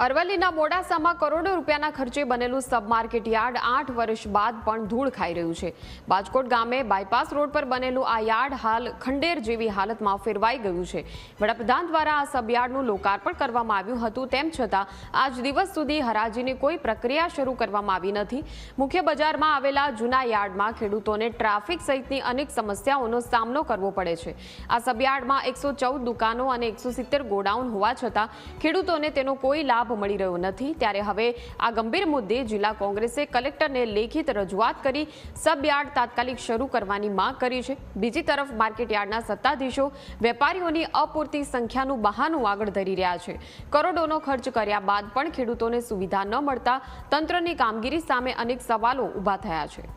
અરવલ્લીના મોડાસામાં કરોડો રૂપિયાના ખર્ચે બનેલું સબ માર્કેટ યાર્ડ 8 વર્ષ બાદ પણ ધૂળ ખાઈ રહ્યું છે। બાજકોટ ગામે બાયપાસ રોડ પર બનેલું આ યાર્ડ હાલ ખંડેર જેવી હાલતમાં ફેરવાઈ ગયું છે। વડાપ્રધાન દ્વારા આ સબ યાર્ડનું લોકાર્પણ કરવામાં આવ્યું હતું, તેમ છતાં આજ દિવસ સુધી હરાજીની કોઈ પ્રક્રિયા શરૂ કરવામાં આવી નથી। મુખ્ય બજારમાં આવેલા જૂના યાર્ડમાં ખેડૂતોને ટ્રાફિક સહિતની અનેક સમસ્યાઓનો સામનો કરવો પડે છે। આ સબ યાર્ડમાં 114 દુકાનો અને 170 ગોડાઉન હોવા છતાં ખેડૂતોને તેનો કોઈ લાભ મળી રહ્યો નથી। ત્યારે હવે આ ગંભીર મુદ્દે જિલ્લા કોંગ્રેસે કલેક્ટરને લેખિત રજૂઆત કરી સબ યાર્ડ તાત્કાલિક શરૂ કરવાની માંગ કરી છે। બીજી તરફ માર્કેટ યાર્ડના સત્તાધીશો વેપારીઓની અપૂરતી સંખ્યાનું બહાનું આગળ ધરી રહ્યા છે। કરોડોનો ખર્ચ કર્યા બાદ પણ ખેડૂતોને સુવિધા ન મળતા તંત્રની કામગીરી સામે અનેક સવાલો ઊભા થયા છે।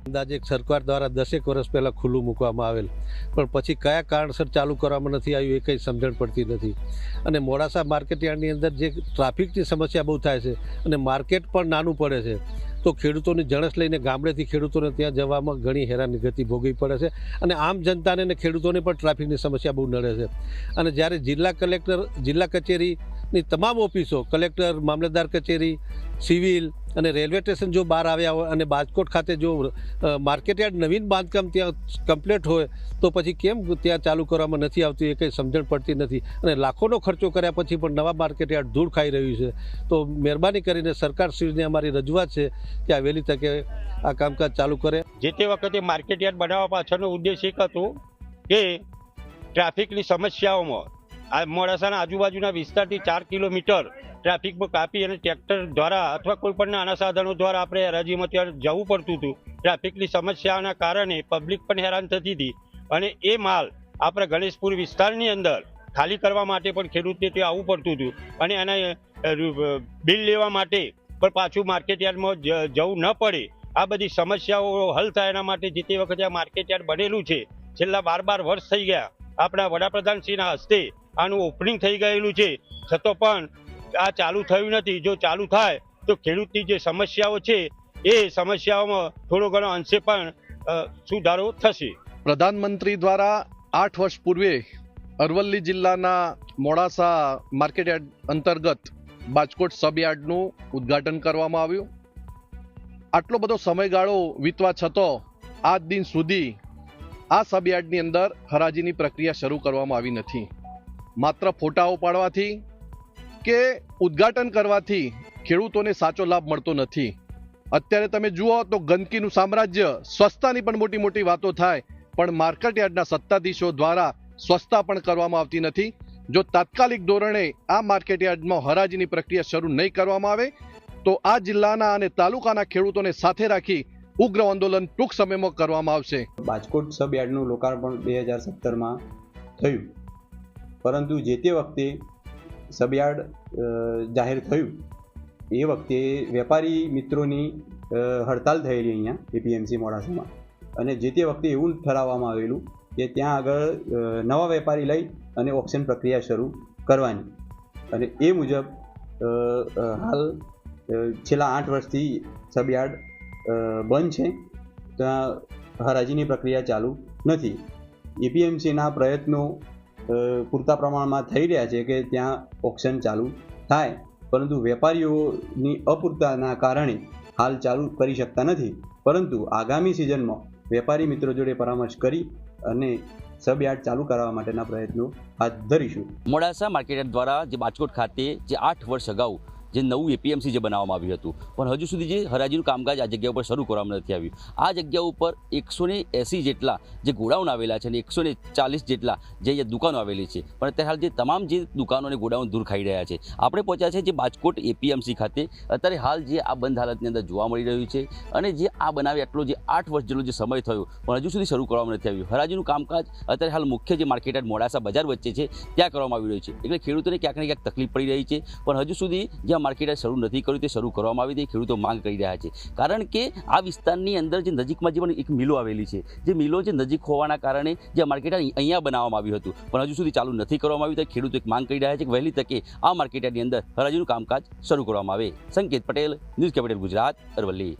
અંદાજે સરકાર દ્વારા 10 વર્ષ પહેલાં ખુલ્લું મૂકવામાં આવેલ, પણ પછી કયા કારણસર ચાલુ કરવામાં નથી આવ્યું એ કંઈ સમજણ પડતી નથી। અને મોડાસા માર્કેટ યાર્ડની અંદર જે ટ્રાફિકની સમસ્યા બહુ થાય છે અને માર્કેટ પણ નાનું પડે છે, તો ખેડૂતોની જણસ લઈને ગામડેથી ખેડૂતોને ત્યાં જવામાં ઘણી હેરાનગતિ ભોગવી પડે છે અને આમ જનતાને અને ખેડૂતોને પણ ટ્રાફિકની સમસ્યા બહુ નડે છે। અને જ્યારે જિલ્લા કલેક્ટર, જિલ્લા કચેરીની તમામ ઓફિસો, કલેક્ટર, મામલતદાર કચેરી, સિવિલ અને રેલવે સ્ટેશન જો બહાર આવ્યા હોય અને બાજકોટ ખાતે જો માર્કેટ યાર્ડ નવીન બાંધકામ ત્યાં કમ્પ્લીટ હોય તો પછી કેમ ત્યાં ચાલુ કરવામાં નથી આવતું એ કંઈ સમજણ પડતી નથી। અને લાખોનો ખર્ચો કર્યા પછી પણ નવા માર્કેટ યાર્ડ ધૂળ ખાઈ રહ્યું છે। તો મહેરબાની કરીને સરકારશ્રીને અમારી રજૂઆત છે કે આ વહેલી તકે આ કામકાજ ચાલુ કરે। જે તે વખતે માર્કેટ યાર્ડ બનાવવા પાછળનો ઉદ્દેશ એક હતો કે ટ્રાફિકની સમસ્યાઓમાં આ મોડાસાના આજુબાજુના વિસ્તારથી 4 કિલોમીટર ટ્રાફિકમાં કાપી અને ટ્રેક્ટર દ્વારા અથવા કોઈ પણ નાના સાધનો દ્વારા આપણે હરાજીમાં ત્યાં જવું પડતું હતું। ટ્રાફિકની સમસ્યાના કારણે પબ્લિક પણ હેરાન થતી હતી અને એ માલ આપણે ગણેશપુર વિસ્તારની અંદર ખાલી કરવા માટે પણ ખેડૂતને ત્યાં આવવું પડતું હતું અને એના બિલ લેવા માટે પણ પાછું માર્કેટ યાર્ડમાં જવું ન પડે। આ બધી સમસ્યાઓ હલ થાય એના માટે જે તે વખતે આ માર્કેટ યાર્ડ બનેલું છે, છેલ્લા 12 વર્ષ થઈ ગયા। આપણા વડાપ્રધાનશ્રીના હસ્તે આનું ઓપનિંગ થઈ ગયેલું છે, છતાં પણ આ ચાલુ થયું નથી। જો ચાલુ થાય તો ખેડૂતની જે સમસ્યાઓ છે એ સમસ્યાઓમાં થોડો ઘણો અંશે પણ સુધારો થશે। પ્રધાનમંત્રી દ્વારા 8 વર્ષ પૂર્વે અરવલ્લી જિલ્લાના મોડાસા માર્કેટયાર્ડ અંતર્ગત બાજકોટ સબયાર્ડનું ઉદ્ઘાટન કરવામાં આવ્યું। આટલો બધો સમયગાળો વીતવા છતાં આજ દિન સુધી આ સબયાર્ડની અંદર હરાજીની પ્રક્રિયા શરૂ કરવામાં આવી નથી। માત્ર ફોટાઓ પાડવાથી કે ઉદ્ઘાટન કરવાથી ખેડૂતોને સાચો લાભ મળતો નથી। અત્યારે તમે જુઓ તો ગંદકીનું સામ્રાજ્ય, સ્વચ્છતાની પણ મોટી મોટી વાતો થાય, પણ માર્કેટ યાર્ડના સત્તાધીશો દ્વારા સ્વચ્છતા પણ કરવામાં આવતી નથી। જો તાત્કાલિક ધોરણે આ માર્કેટ યાર્ડમાં હરાજીની પ્રક્રિયા શરૂ નહીં કરવામાં આવે તો આ જિલ્લાના અને તાલુકાના ખેડૂતોને સાથે રાખી ઉગ્ર આંદોલન ટૂંક સમયમાં કરવામાં આવશે। બાજકોટ સબ યાર્ડનું લોકાર્પણ 2017માં થયું, પરંતુ જે તે વખતે સબયાર્ડ જાહેર થયું એ વખતે વેપારી મિત્રોની હડતાલ થયેલી અહીંયા એપીએમસી મોડાસામાં, અને જે તે વખતે એવું ઠરાવવામાં આવેલું કે ત્યાં આગળ નવા વેપારી લઈ અને ઓક્શન પ્રક્રિયા શરૂ કરવાની, અને એ મુજબ હાલ છેલ્લા 8 વર્ષથી સબયાર્ડ બંધ છે, ત્યાં હરાજીની પ્રક્રિયા ચાલુ નથી। એપીએમસીના પ્રયત્નો પૂરતા પ્રમાણમાં થઈ રહ્યા છે કે ત્યાં ઓક્શન ચાલુ થાય, પરંતુ વેપારીઓની અપૂરતાના કારણે હાલ ચાલુ કરી શકતા નથી। પરંતુ આગામી સિઝનમાં વેપારી મિત્રો જોડે પરામર્શ કરી અને સબયાર્ડ ચાલુ કરવા માટેના પ્રયત્નો હાથ ધરીશું। મોડાસા માર્કેટયાર્ડ દ્વારા જે બાજકોટ ખાતે જે 8 વર્ષ અગાઉ જે નવું એપીએમસી જે બનાવવામાં આવ્યું હતું, પણ હજુ સુધી જે હરાજીનું કામકાજ આ જગ્યા ઉપર શરૂ કરવામાં નથી આવ્યું। આ જગ્યા ઉપર 180 જેટલા જે ગોડાઉન આવેલા છે અને 140 જેટલા જે દુકાનો આવેલી છે, પણ અત્યારે હાલ જે તમામ જે દુકાનો અને ગોડાઉન દૂર ખાઈ રહ્યા છે। આપણે પહોંચ્યા છે જે બાજકોટ એપીએમસી ખાતે, અત્યારે હાલ જે આ બંધ હાલતની અંદર જોવા મળી રહ્યું છે અને જે આ બનાવે આટલો જે 8 વર્ષ જેટલો જે સમય થયો પણ હજુ સુધી શરૂ કરવામાં નથી આવ્યું। હરાજીનું કામકાજ અત્યારે હાલ મુખ્ય જે માર્કેટયાર્ડ મોડાસા બજાર વચ્ચે છે ત્યાં કરવામાં આવી રહ્યું છે, એટલે ખેડૂતોને ક્યાંક ને ક્યાંક તકલીફ પડી રહી છે, પણ હજુ સુધી જે માર્કેટ શરૂ નથી કર્યું તે શરૂ કરવામાં આવી હતી। ખેડૂતો માંગ કરી રહ્યા છે, કારણ કે આ વિસ્તારની અંદર જે નજીકમાં જે એક મિલો આવેલી છે, જે મિલો જે નજીક હોવાના કારણે જે માર્કેટ અહીંયા બનાવવામાં આવ્યું હતું પણ હજુ સુધી ચાલુ નથી કરવામાં આવ્યું। તો ખેડૂતો એક માંગ કરી રહ્યા છે કે વહેલી તકે આ માર્કેટની અંદર હરાજીનું કામકાજ શરૂ કરવામાં આવે। સંકેત પટેલ, ન્યૂઝ કેપિટલ ગુજરાત, અરવલ્લી।